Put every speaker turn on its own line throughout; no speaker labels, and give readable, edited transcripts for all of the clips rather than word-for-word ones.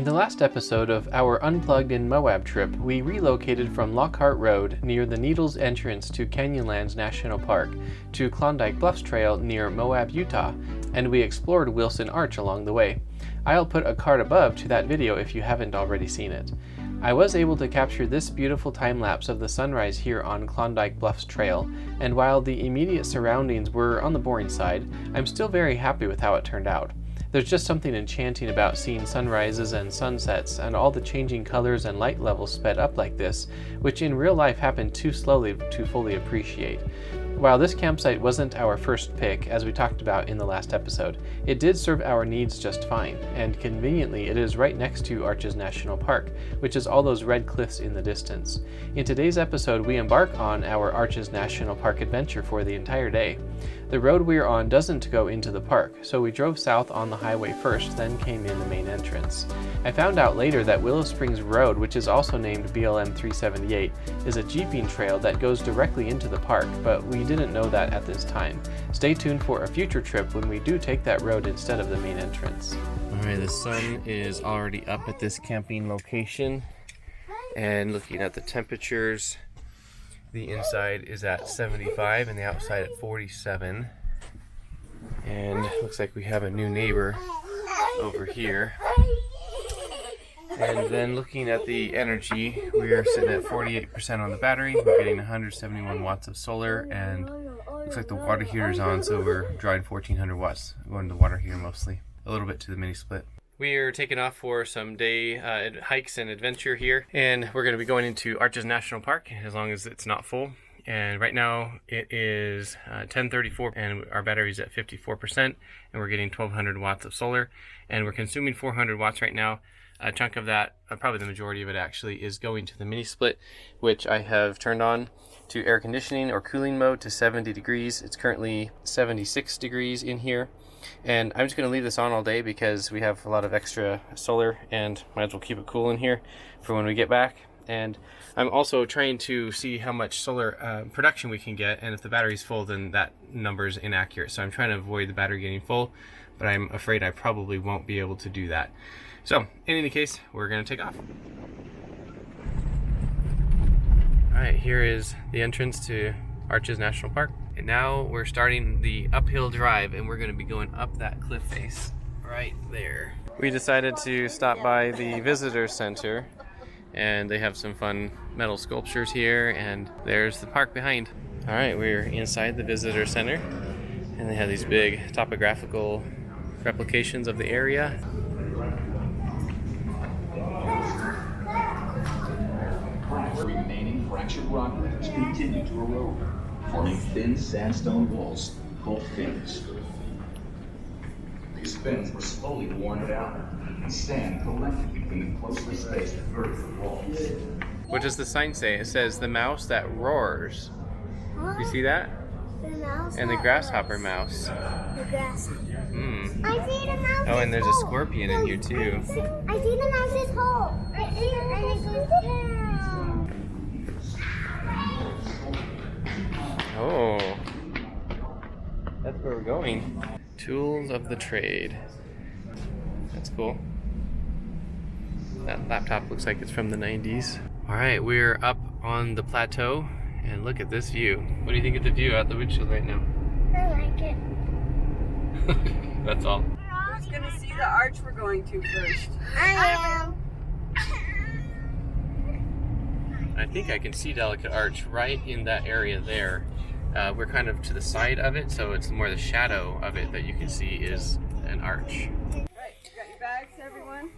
the last episode of our Unplugged in Moab trip, we relocated from Lockhart Road near the Needles entrance to Canyonlands National Park to Klondike Bluffs Trail near Moab, Utah, and we explored Wilson Arch along the way. I'll put a card above to that video if you haven't already seen it. I was able to capture this beautiful time-lapse of the sunrise here on Klondike Bluffs Trail, and while the immediate surroundings were on the boring side, I'm still very happy with how it turned out. There's just something enchanting about seeing sunrises and sunsets and all the changing colors and light levels sped up like this, which in real life happen too slowly to fully appreciate. While this campsite wasn't our first pick, as we talked about in the last episode, it did serve our needs just fine, and conveniently it is right next to Arches National Park, which is all those red cliffs in the distance. In today's episode, we embark on our Arches National Park adventure for the entire day. The road we are on doesn't go into the park, so we drove south on the highway first, then came in the main entrance. I found out later that Willow Springs Road, which is also named BLM 378, is a jeeping trail that goes directly into the park, but we didn't know that at this time. Stay tuned for a future trip when we do take that road instead of the main entrance. Alright, the sun is already up at this camping location, and looking at the temperatures, the inside is at 75 and the outside at 47. And looks like we have a new neighbor over here. And then looking at the energy, we are sitting at 48% on the battery. We're getting 171 watts of solar, and looks like the water heater is on, so we're drawing 1400 watts. Going to the water heater mostly, a little bit to the mini split. We are taking off for some day hikes and adventure here, and we're going to be going into Arches National Park as long as it's not full. And right now it is 10:34 and our battery's at 54%, and we're getting 1200 watts of solar, and we're consuming 400 watts right now. A chunk of that, probably the majority of it actually, is going to the mini split, which I have turned on to air conditioning or cooling mode to 70 degrees. It's currently 76 degrees in here. And I'm just going to leave this on all day because we have a lot of extra solar and might as well keep it cool in here for when we get back. And I'm also trying to see how much solar production we can get, and if the battery's full, then that number is inaccurate. So I'm trying to avoid the battery getting full, but I'm afraid I probably won't be able to do that. So in any case, we're going to take off. Alright, here is the entrance to Arches National Park. And now we're starting the uphill drive, and we're going to be going up that cliff face right there. We decided to stop by the visitor center, and they have some fun metal sculptures here, and there's the park behind. Alright, we're inside the visitor center, and they have these big topographical replications of the area.
Remaining fractured rock ledges continue to erode, forming thin sandstone walls called fins. These fins were slowly worn down, and sand collected between the closely spaced vertical walls.
What does the sign say? It says the mouse that roars. You see that?
The mouse
And the grasshopper mouse.
The grasshopper.
I see the mouse. Oh, and there's a scorpion in here too.
I see the mouse's hole. Right here, and it goes down.
Oh, that's where we're going. Tools of the trade. That's cool. That laptop looks like it's from the 90s. All right, we're up on the plateau, and look at this view. What do you think of the view out the windshield right now?
I like it.
That's all.
Who's gonna see the arch we're going to first?
I am.
I think I can see Delicate Arch right in that area there. We're kind of to the side of it, so it's more the shadow of it that you can see is an arch.
Right, you got your bags, everyone?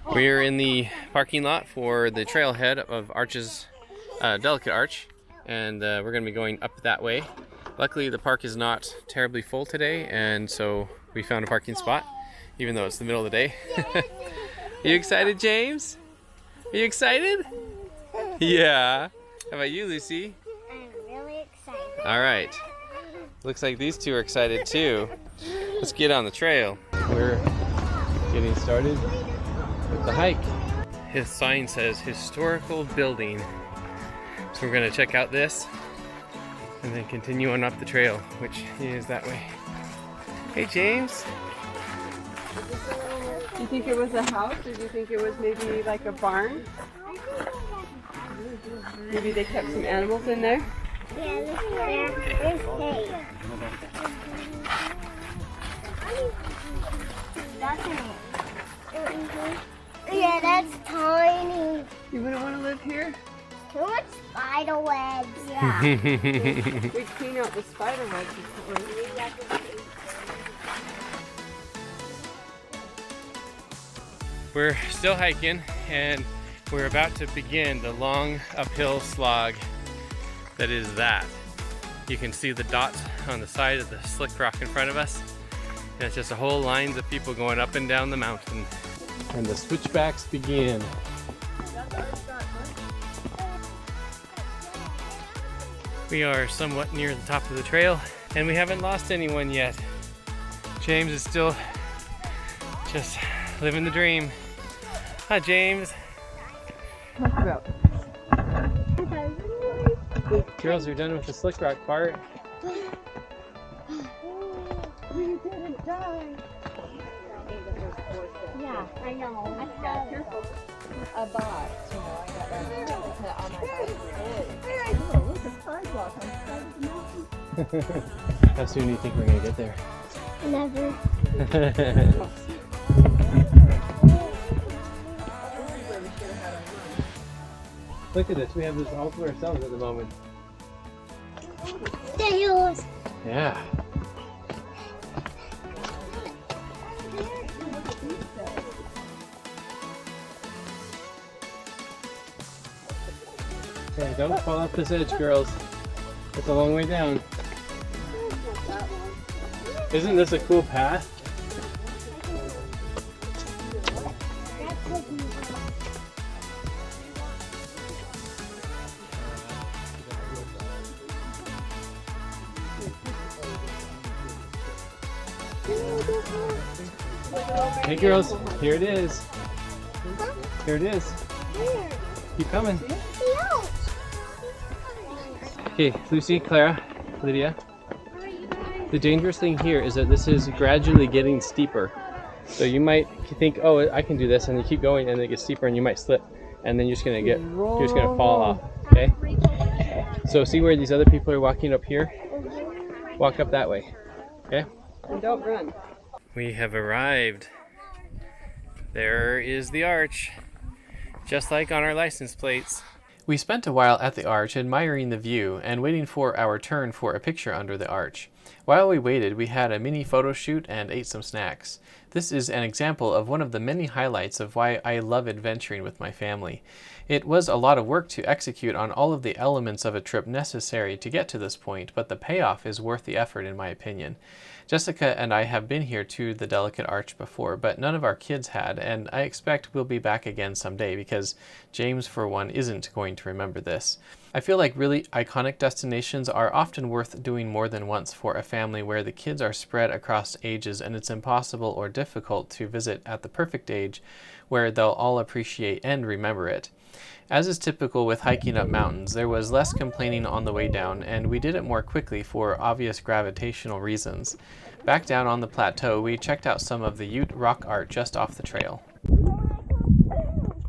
We're in the parking lot for the trailhead of Arches, Delicate Arch, and we're going to be going up that way. Luckily, the park is not terribly full today, and so we found a parking spot, even though it's the middle of the day. You excited, James? Are you excited? Yeah. How about you, Lucy?
I'm really excited.
All right. Looks like these two are excited too. Let's get on the trail. We're getting started with the hike. His sign says historical building. So we're gonna check out this and then continue on up the trail, which is that way. Hey, James.
Do you think it was a house, or do you think it was maybe like a barn? Maybe they kept some animals in there?
Yeah, there's hay. That's it. Yeah, that's tiny.
You wouldn't want to live here?
Too much spider webs. Yeah.
We clean out the spider webs.
We're still hiking and we're about to begin the long uphill slog that is that. You can see the dots on the side of the slick rock in front of us. And it's just a whole lines of people going up and down the mountain. And the switchbacks begin. We are somewhat near the top of the trail and we haven't lost anyone yet. James is still just living the dream. Hi, James.
Talk about.
Girls are done with the slick rock part.
We didn't die.
Yeah, I know.
Careful.
A box, you know, I got that to put on my bike.
Oh, look, a sidewalk on the side of the mountain.
How soon do you think we're gonna get there?
Never.
Look at this, we have this all to ourselves at the moment.
Tails.
Yeah. Okay, don't fall off this edge, girls. It's a long way down. Isn't this a cool path? Hey girls, here it is. Here it is. Keep coming. Okay, Lucy, Clara, Lydia. The dangerous thing here is that this is gradually getting steeper. So you might think, oh, I can do this, and you keep going, and it gets steeper, and you might slip, and then you're just gonna fall off. Okay. So see where these other people are walking up here? Walk up that way. Okay.
And don't run.
We have arrived. There is the arch, just like on our license plates. We spent a while at the arch admiring the view and waiting for our turn for a picture under the arch. While we waited, we had a mini photo shoot and ate some snacks. This is an example of one of the many highlights of why I love adventuring with my family. It was a lot of work to execute on all of the elements of a trip necessary to get to this point, but the payoff is worth the effort in my opinion. Jessica and I have been here to the Delicate Arch before, but none of our kids had, and I expect we'll be back again someday because James, for one, isn't going to remember this. I feel like really iconic destinations are often worth doing more than once for a family where the kids are spread across ages and it's impossible or difficult to visit at the perfect age where they'll all appreciate and remember it. As is typical with hiking up mountains, there was less complaining on the way down, and we did it more quickly for obvious gravitational reasons. Back down on the plateau, we checked out some of the Ute rock art just off the trail.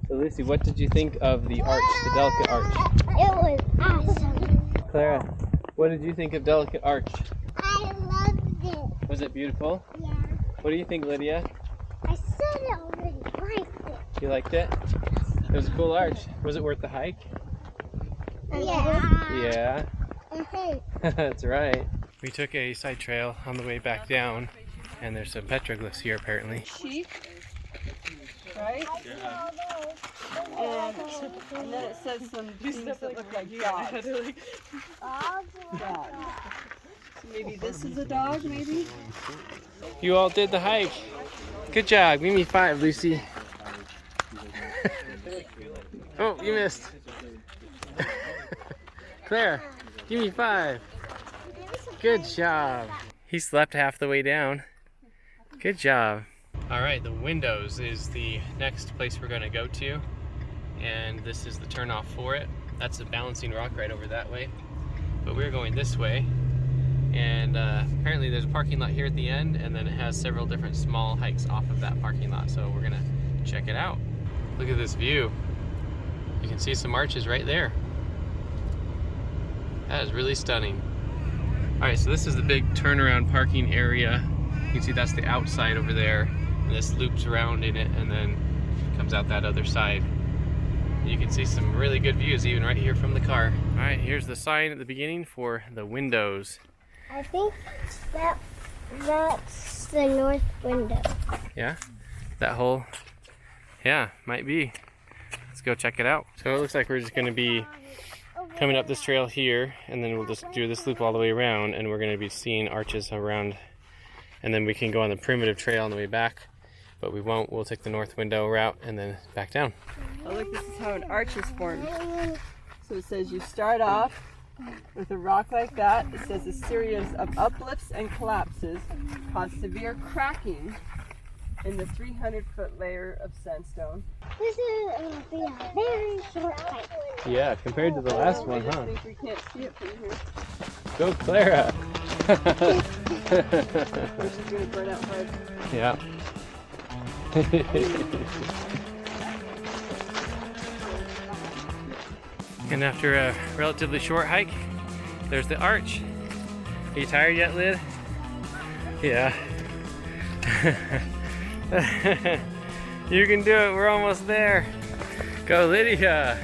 So Lucy, what did you think of the arch, the Delicate Arch?
It was awesome.
Clara, what did you think of Delicate Arch?
I loved it.
Was it beautiful?
Yeah.
What do you think, Lydia?
I said it already. Liked it.
You liked it? It was a cool arch. Was it worth the hike?
Yeah.
Yeah.
Mm-hmm.
That's right. We took a side trail on the way back down, and there's some petroglyphs here apparently.
Sheep, right?
Yeah.
And then it says some things that look like dogs. Dogs. So maybe this is a dog, maybe?
You all did the hike. Good job. Give me 5, Lucy. Oh, you missed. Claire, give me 5. Good job. He slept half the way down. Good job. All right, the windows is the next place we're going to go to. And this is the turnoff for it. That's a balancing rock right over that way. But we're going this way. And apparently there's a parking lot here at the end, and then it has several different small hikes off of that parking lot. So we're gonna check it out. Look at this view. You can see some arches right there. That is really stunning. All right, so this is the big turnaround parking area. You can see that's the outside over there, and this loops around in it and then comes out that other side. You can see some really good views even right here from the car. All right, here's the sign at the beginning for the windows.
I think that's the north window.
Yeah, that whole, yeah, might be. Let's go check it out. So it looks like we're just gonna be coming up this trail here, and then we'll just do this loop all the way around, and we're gonna be seeing arches around, and then we can go on the primitive trail on the way back, but we won't. We'll take the north window route and then back down.
Oh, look, this is how an arch is formed. So it says you start off with a rock like that. It says a series of uplifts and collapses cause severe cracking in the 300-foot layer of sandstone.
This is going to be a very short hike.
Yeah, compared to the last one,
I just
huh?
think we can't see it from here.
Go, Clara!
Which is going to burn out hard.
Yeah. And after a relatively short hike, there's the arch. Are you tired yet, Lyd? Yeah. You can do it, we're almost there. Go, Lydia!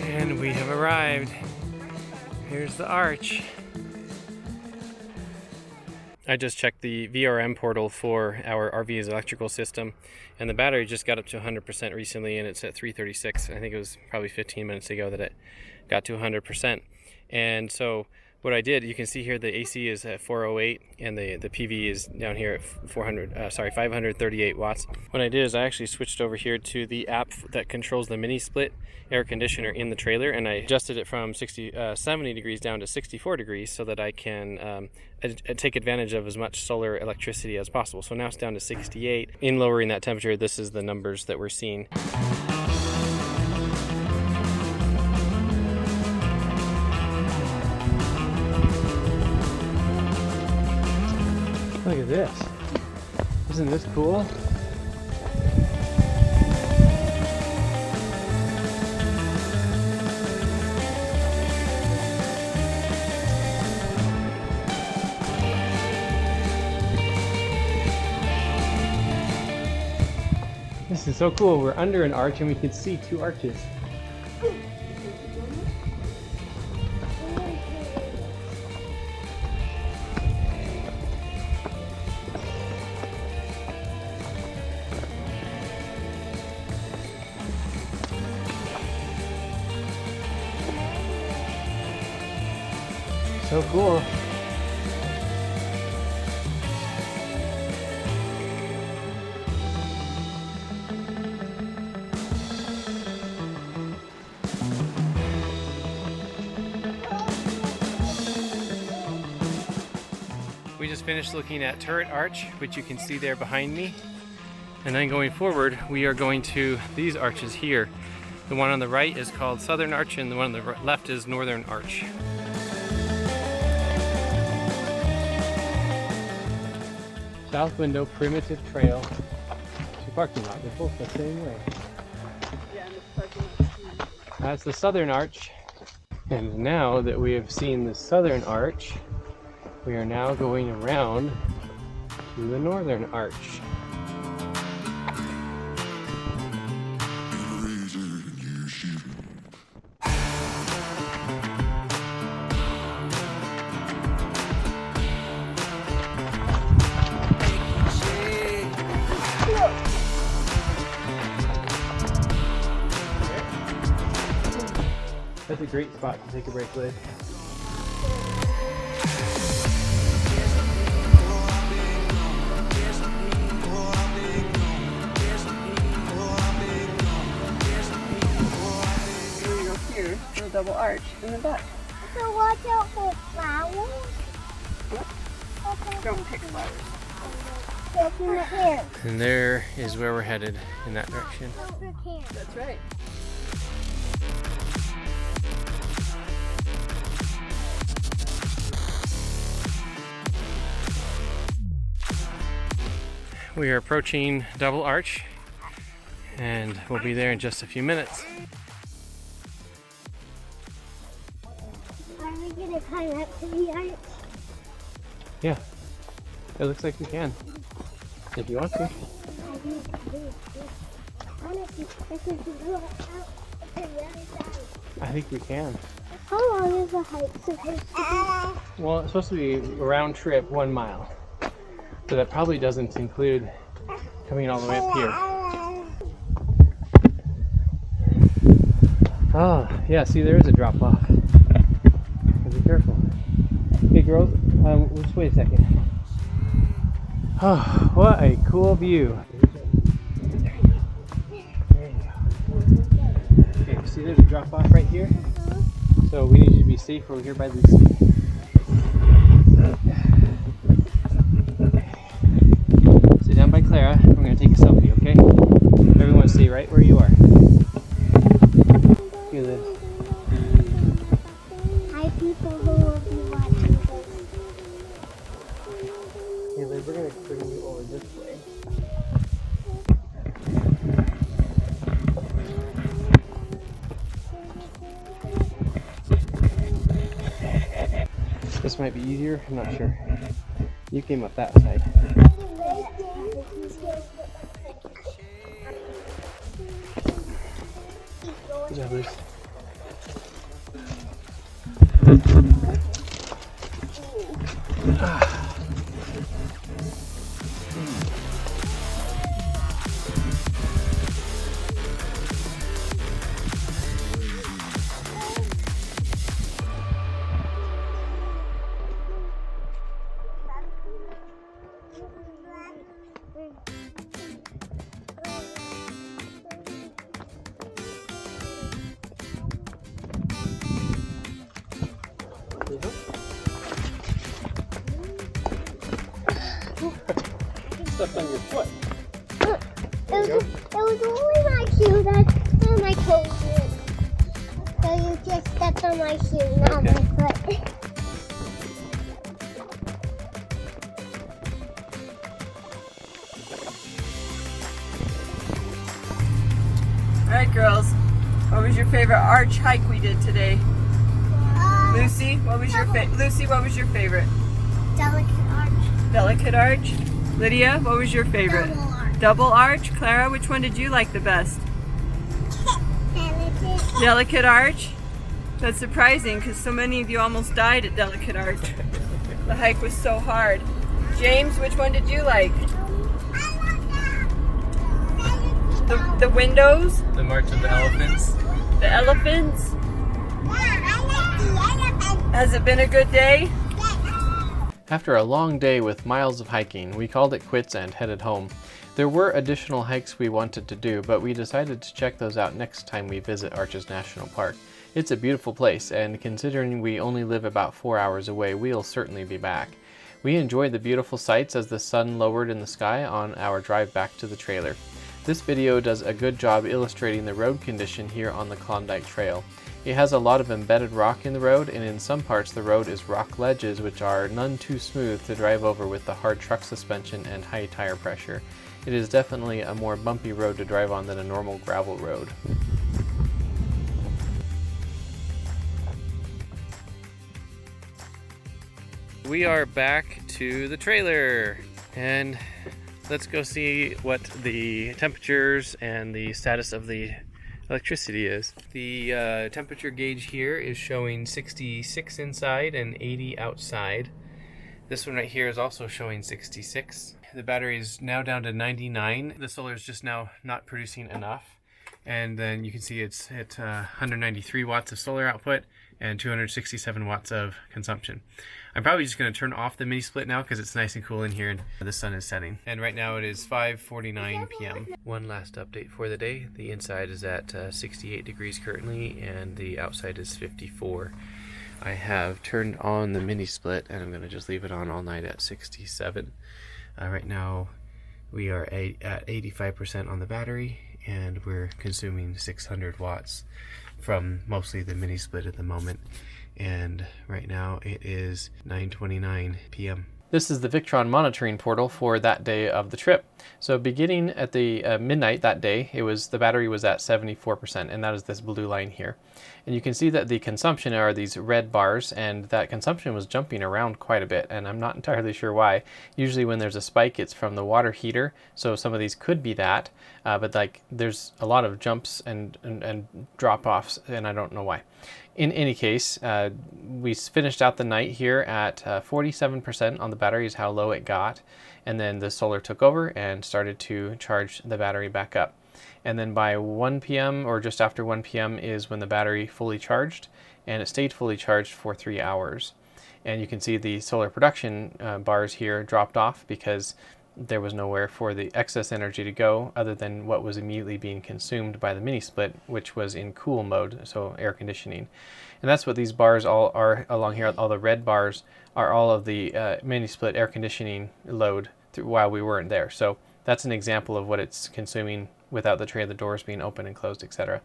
And we have arrived. Here's the arch. I just checked the VRM portal for our RV's electrical system, and the battery just got up to 100% recently, and it's at 336. I think it was probably 15 minutes ago that it got to 100%. And so what I did, you can see here the AC is at 408, and the PV is down here at 538 watts. What I did is I actually switched over here to the app that controls the mini split air conditioner in the trailer, and I adjusted it from 70 degrees down to 64 degrees so that I can take advantage of as much solar electricity as possible. So now it's down to 68. In lowering that temperature, this is the numbers that we're seeing. Look at this. Isn't this cool? This is so cool. We're under an arch and we can see two arches. So cool. We just finished looking at Turret Arch, which you can see there behind me. And then going forward, we are going to these arches here. The one on the right is called Southern Arch, and the one on the left is Northern Arch. South window, primitive trail to parking lot. They're both the same way.
Yeah, and the parking lot's huge.
That's the Southern Arch. And now that we have seen the Southern Arch, we are now going around to the Northern Arch. That's a great spot to take a break with.
We're going to go here for a double arch in the back.
So watch out for flowers.
Don't pick flowers.
Open the hand.
And there is where we're headed, in that direction.
Open the hand.
That's right.
We are approaching Double Arch, and we'll be there in just a few minutes.
Are we gonna climb up to the arch?
Yeah, it looks like we can, if you want to.
Honestly, this is the door out to the other side.
I think we can.
How long is the hike supposed to be?
Well, it's supposed to be a round trip 1 mile. So that probably doesn't include coming all the way up here. Oh, yeah, see, there is a drop off. Be careful. Hey, girls, just wait a second. Oh, what a cool view. There you go. Okay, see, there's a drop off right here. So we need you to be safe over here by Lucy. Sit down by Clara. We're going to take a selfie, okay? Everyone stay right where you are. Here, Liv.
Hi, people who will be watching this.
Here, Liv, we're going to bring you over this way. This might be easier, I'm not sure. You came up that side. Good job, Luce. Stepped on your foot.
It was only my shoe that's where my toes went. So you just stepped on my shoe, not my foot.
All right, girls. What was your favorite arch hike we did today? Lucy, what was your Lucy, what was your favorite?
Delicate arch.
Delicate arch. Lydia, what was your favorite?
Double arch.
Double arch. Clara, which one did you like the best?
Delicate.
Delicate arch. That's surprising because so many of you almost died at Delicate arch. The hike was so hard. James, which one did you like? The windows?
The March of the Elephants.
The elephants? Has it been a good day?
After a long day with miles of hiking, we called it quits and headed home. There were additional hikes we wanted to do, but we decided to check those out next time we visit Arches National Park. It's a beautiful place, and considering we only live about 4 hours away, we'll certainly be back. We enjoyed the beautiful sights as the sun lowered in the sky on our drive back to the trailer. This video does a good job illustrating the road condition here on the Klondike Trail. It has a lot of embedded rock in the road, and in some parts the road is rock ledges which are none too smooth to drive over with the hard truck suspension and high tire pressure. It is definitely a more bumpy road to drive on than a normal gravel road. We are back to the trailer, and let's go see what the temperatures and the status of the electricity is. The temperature gauge here is showing 66 inside and 80 outside. This one right here is also showing 66. The battery is now down to 99. The solar is just now not producing enough. And then you can see it's at 193 watts of solar output and 267 watts of consumption. I'm probably just going to turn off the mini split now because it's nice and cool in here and the sun is setting. And right now it is 5:49 p.m. One last update for the day. The inside is at 68 degrees currently and the outside is 54. I have turned on the mini split and I'm going to just leave it on all night at 67. Right now We are at 85% on the battery, and we're consuming 600 watts from mostly the mini split at the moment. And right now it is 9:29 p.m. This is the Victron Monitoring Portal for that day of the trip. So beginning at the midnight that day, the battery was at 74%, and that is this blue line here. And you can see that the consumption are these red bars, and that consumption was jumping around quite a bit, and I'm not entirely sure why. Usually when there's a spike, it's from the water heater, so some of these could be that, but like there's a lot of jumps and drop-offs, and I don't know why. In any case, we finished out the night here at 47% on the battery is how low it got, and then the solar took over and started to charge the battery back up. And then by 1 p.m. or just after 1 p.m. is when the battery fully charged, and it stayed fully charged for 3 hours. And you can see the solar production bars here dropped off because there was nowhere for the excess energy to go other than what was immediately being consumed by the mini split, which was in cool mode, so air conditioning. And that's what these bars all are along here. All the red bars are all of the mini split air conditioning load while we weren't there. So that's an example of what it's consuming without the trailer doors being open and closed, etc.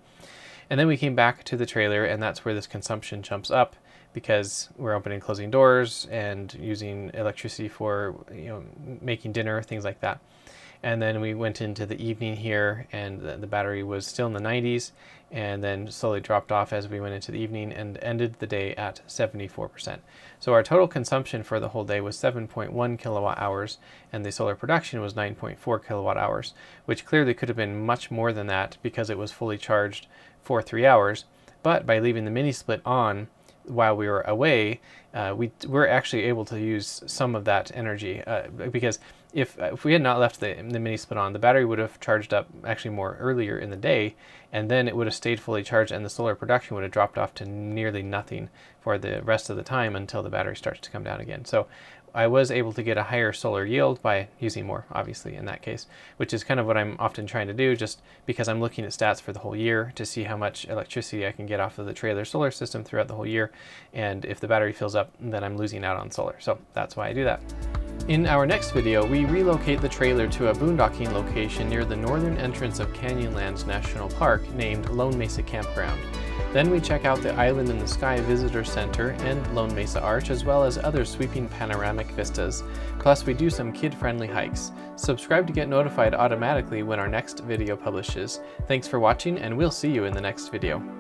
And then we came back to the trailer, and that's where this consumption jumps up, because we're opening and closing doors and using electricity for making dinner, things like that. And then we went into the evening here, and the battery was still in the 90s, and then slowly dropped off as we went into the evening and ended the day at 74%. So our total consumption for the whole day was 7.1 kilowatt hours, and the solar production was 9.4 kilowatt hours, which clearly could have been much more than that because it was fully charged for 3 hours. But by leaving the mini split on while we were away, we were actually able to use some of that energy, because if we had not left the mini split on, the battery would have charged up actually more earlier in the day, and then it would have stayed fully charged, and the solar production would have dropped off to nearly nothing for the rest of the time until the battery starts to come down again. So I was able to get a higher solar yield by using more, obviously, in that case, which is kind of what I'm often trying to do, just because I'm looking at stats for the whole year to see how much electricity I can get off of the trailer solar system throughout the whole year. And if the battery fills up, then I'm losing out on solar. So that's why I do that. In our next video, we relocate the trailer to a boondocking location near the northern entrance of Canyonlands National Park named Lone Mesa Campground. Then we check out the Island in the Sky Visitor Center and Lone Mesa Arch, as well as other sweeping panoramic vistas. Plus, we do some kid-friendly hikes. Subscribe to get notified automatically when our next video publishes. Thanks for watching, and we'll see you in the next video.